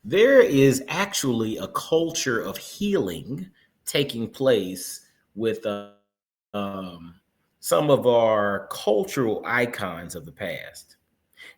There is actually a culture of healing taking place with some of our cultural icons of the past.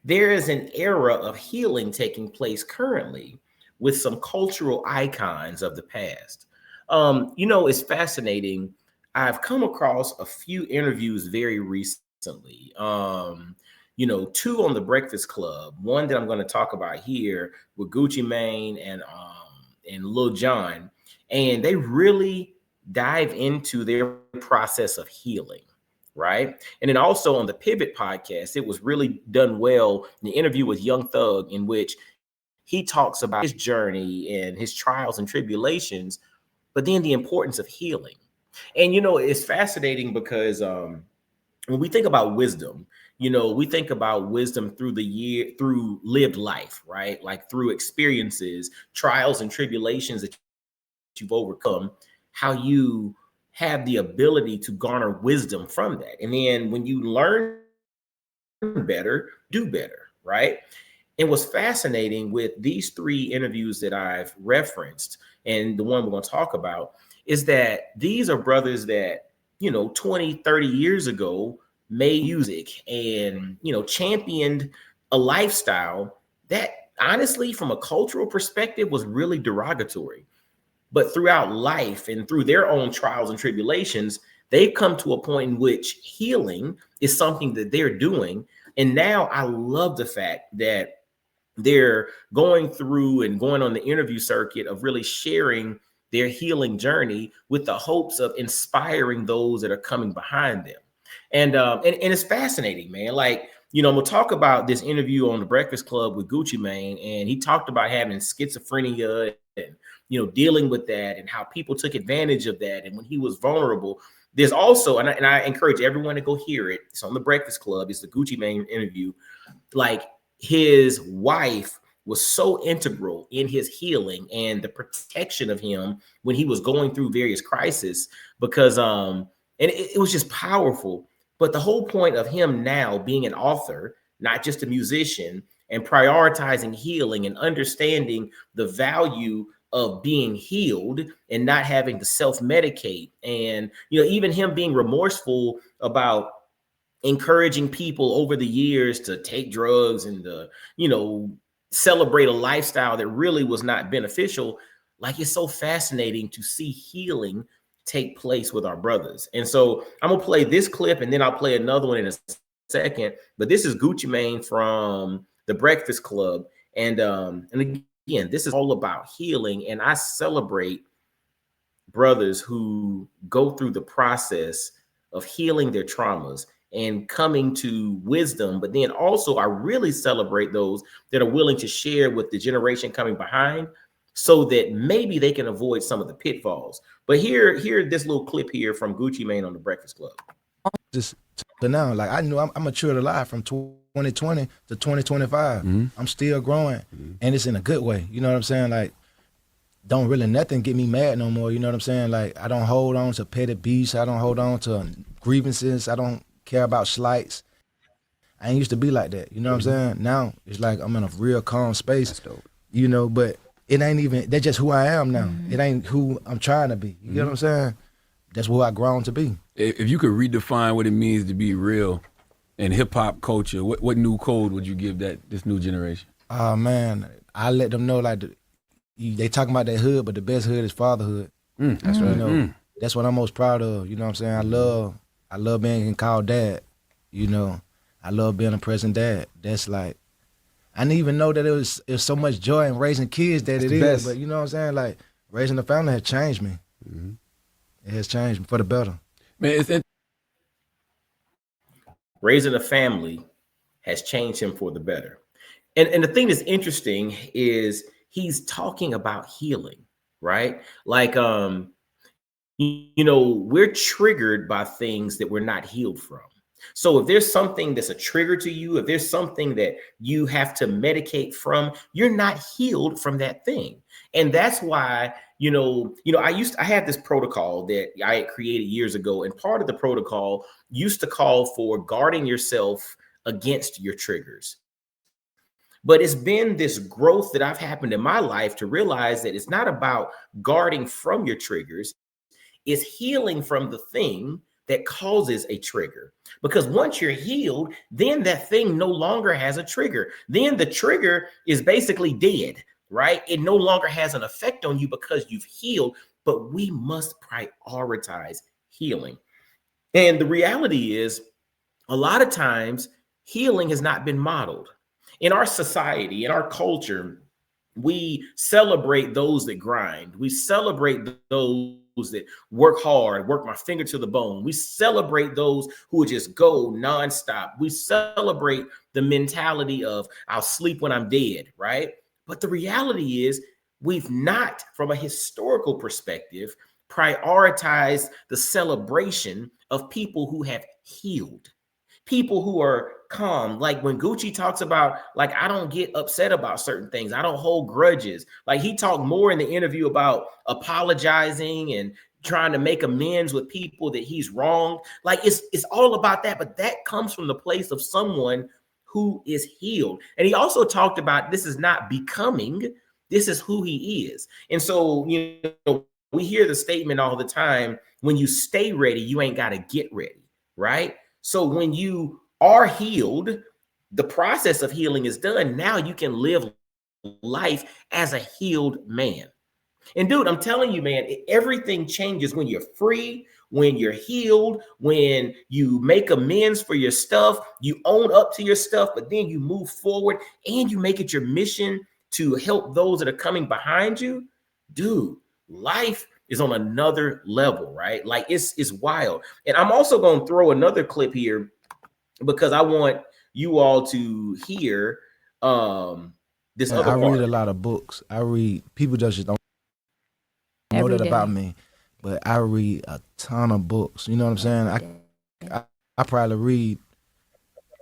There is an era of healing taking place currently with some cultural icons of the past. It's fascinating. I've come across a few interviews very recently. Two on the Breakfast Club. One that I'm going to talk about here with Gucci Mane and Lil Jon, and they really dive into their process of healing, right? And then also on the Pivot podcast, it was really done well. The interview with Young Thug, in which he talks about his journey and his trials and tribulations, but then the importance of healing. And it's fascinating because when we think about wisdom, we think about wisdom through lived life, right? Like through experiences, trials and tribulations that you've overcome, how you have the ability to garner wisdom from that. And then when you learn better, do better, right? And what's fascinating with these three interviews that I've referenced and the one we're going to talk about is that these are brothers that, 20, 30 years ago made music and, championed a lifestyle that honestly, from a cultural perspective, was really derogatory. But throughout life and through their own trials and tribulations, they've come to a point in which healing is something that they're doing. And now I love the fact that they're going through and going on the interview circuit of really sharing their healing journey with the hopes of inspiring those that are coming behind them. And it's fascinating, man. Like, I'm gonna talk about this interview on the Breakfast Club with Gucci Mane, and he talked about having schizophrenia and dealing with that and how people took advantage of that. And when he was vulnerable, there's also, and I encourage everyone to go hear it. It's on the Breakfast Club. It's the Gucci Mane interview. Like, his wife was so integral in his healing and the protection of him when he was going through various crises, because and it was just powerful. But the whole point of him now being an author, not just a musician, and prioritizing healing and understanding the value of being healed and not having to self-medicate, and even him being remorseful about encouraging people over the years to take drugs and to, celebrate a lifestyle that really was not beneficial. Like, it's so fascinating to see healing take place with our brothers. And so I'm gonna play this clip and then I'll play another one in a second. But this is Gucci Mane from the Breakfast Club. And again, this is all about healing. And I celebrate brothers who go through the process of healing their traumas and coming to wisdom. But then also, I really celebrate those that are willing to share with the generation coming behind so that maybe they can avoid some of the pitfalls. But here this little clip here from Gucci Mane on the Breakfast Club. Just to now, like I knew I'm matured a lot from 2020 to 2025. I'm still growing, and it's in a good way. You know what I'm saying? Like, don't really nothing get me mad no more. You know what I'm saying? Like, I don't hold on to petty beefs. I don't hold on to grievances. I don't care about slights. I ain't used to be like that. You know what I'm saying? Now it's like I'm in a real calm space. That's dope. But it ain't even, that's just who I am now. It ain't who I'm trying to be. You know what I'm saying? That's who I grown to be. If you could redefine what it means to be real in hip hop culture, what new code would you give this new generation? Oh man, I let them know, like, they talking about that hood, but the best hood is fatherhood. That's right. That's what I'm most proud of. You know what I'm saying? I love being called dad. I love being a present dad. That's like, I didn't even know that it was so much joy in raising kids that it is. Best. But you know what I'm saying? Like, raising a family has changed me. It has changed me for the better. Man, Raising a family has changed him for the better. And the thing that's interesting is he's talking about healing, right? Like, we're triggered by things that we're not healed from. So if there's something that's a trigger to you, if there's something that you have to medicate from, you're not healed from that thing. And that's why, I had this protocol that I had created years ago. And part of the protocol used to call for guarding yourself against your triggers. But it's been this growth that I've happened in my life to realize that it's not about guarding from your triggers, it's healing from the thing that causes a trigger. Because once you're healed, then that thing no longer has a trigger. Then the trigger is basically dead, right? It no longer has an effect on you because you've healed. But we must prioritize healing. And the reality is, a lot of times, healing has not been modeled. In our society, in our culture, we celebrate those that grind. We celebrate those that work hard, work my finger to the bone. We celebrate those who would just go nonstop. We celebrate the mentality of I'll sleep when I'm dead, right? But the reality is we've not, from a historical perspective, prioritized the celebration of people who have healed, people who are calm. Like when Gucci talks about, like, I don't get upset about certain things. I don't hold grudges. Like he talked more in the interview about apologizing and trying to make amends with people that he's wronged. Like it's all about that. But that comes from the place of someone who is healed. And he also talked about this is not becoming, this is who he is. And so, you know, we hear the statement all the time, when you stay ready, you ain't got to get ready, right? So when you are healed, the process of healing is done. Now you can live life as a healed man. And dude, I'm telling you, man, everything changes when you're free, when you're healed, when you make amends for your stuff, you own up to your stuff, but then you move forward and you make it your mission to help those that are coming behind you. Dude, life is on another level, right? Like it's wild. And I'm also going to throw another clip here because I want you all to hear this other I part. read a lot of books. I read, people just don't know Every that day. about me, but I read a ton of books. You know what I'm saying? I probably read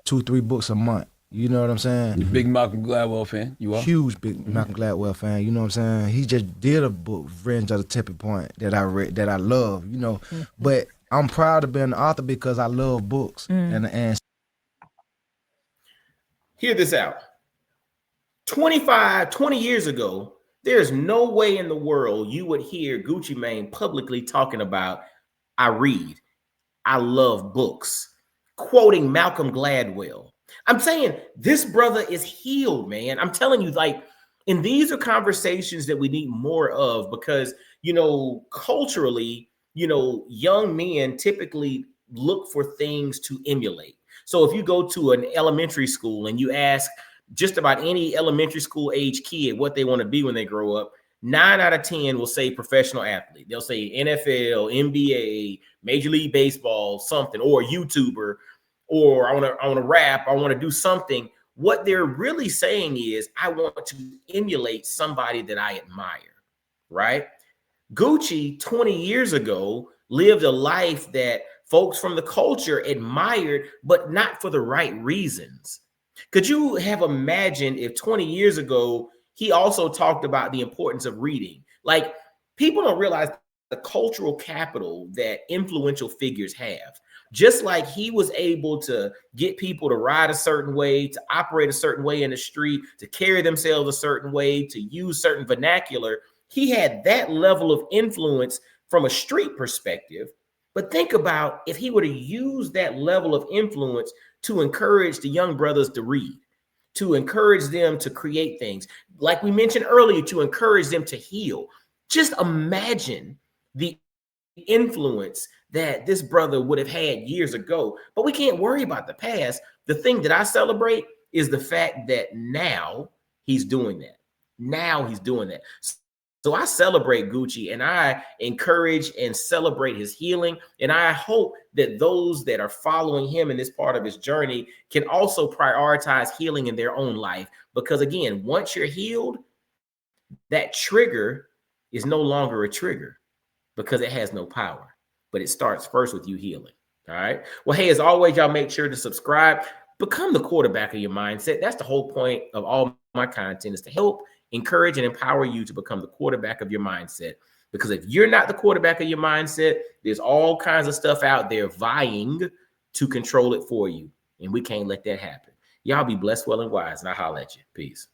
2-3 books a month. You know what I'm saying? You big Malcolm Gladwell fan? You are? Huge big Malcolm Gladwell fan. You know what I'm saying? He just did a book, Revenge of the Tipping Point, that I read, that I love. You know, but I'm proud of being an author because I love books. And Hear this out. 20 years ago, there's no way in the world you would hear Gucci Mane publicly talking about, I read, I love books, quoting Malcolm Gladwell. I'm saying this brother is healed, man. I'm telling you, like, and these are conversations that we need more of because, you know, culturally, you know, young men typically look for things to emulate. So if you go to an elementary school and you ask just about any elementary school age kid what they want to be when they grow up, 9 out of 10 will say professional athlete. They'll say NFL, NBA, Major League Baseball, something, or YouTuber, or I want to rap, I want to do something. What they're really saying is, I want to emulate somebody that I admire, right? Gucci 20 years ago lived a life that folks from the culture admired, but not for the right reasons. Could you have imagined if 20 years ago, he also talked about the importance of reading? Like, people don't realize the cultural capital that influential figures have. Just like he was able to get people to ride a certain way, to operate a certain way in the street, to carry themselves a certain way, to use certain vernacular, he had that level of influence from a street perspective. But think about if he would have used that level of influence to encourage the young brothers to read, to encourage them to create things, like we mentioned earlier, to encourage them to heal. Just imagine the influence that this brother would have had years ago. But we can't worry about the past. The thing that I celebrate is the fact that now he's doing that. Now he's doing that. So I celebrate Gucci and I encourage and celebrate his healing. And I hope that those that are following him in this part of his journey can also prioritize healing in their own life. Because again, once you're healed, that trigger is no longer a trigger because it has no power. But it starts first with you healing. All right. Well, hey, as always, y'all make sure to subscribe. Become the quarterback of your mindset. That's the whole point of all my content, is to help, encourage, and empower you to become the quarterback of your mindset. Because if you're not the quarterback of your mindset, there's all kinds of stuff out there vying to control it for you. And we can't let that happen. Y'all be blessed, well, and wise, and I holler at you. Peace.